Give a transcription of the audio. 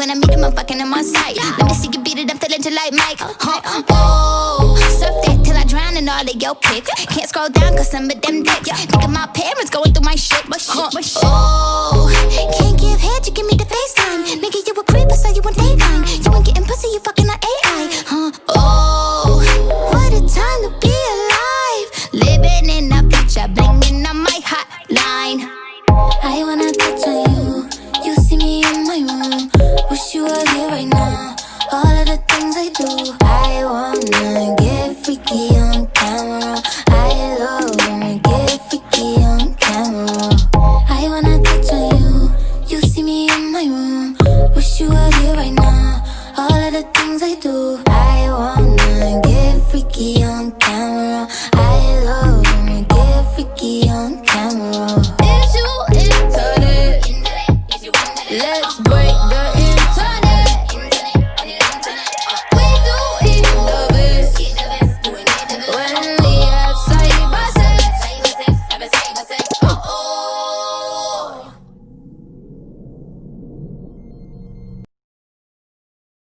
when I meet him, I'm fucking him on sight. Let me see you beat it, I'm feeling just like Mike. Oh, surf that till I drown in all of your pics. Can't scroll down cause some of them dicks. Think of my parents going through my shit. Oh, can't give head, you give me the FaceTime. Nigga, you a creeper, so you on Daytime. You ain't getting pussy, you fucking on AI. Oh, what a time to be alive. Living in a picture, blinging on my hotline. I wanna touch on you. You see me in my room. Wish you were here right now. All of the things I do. I wanna get freaky on camera. I love when we get freaky on camera. I wanna touch on you. You see me in my room. Wish you were here right now. All of the things I do.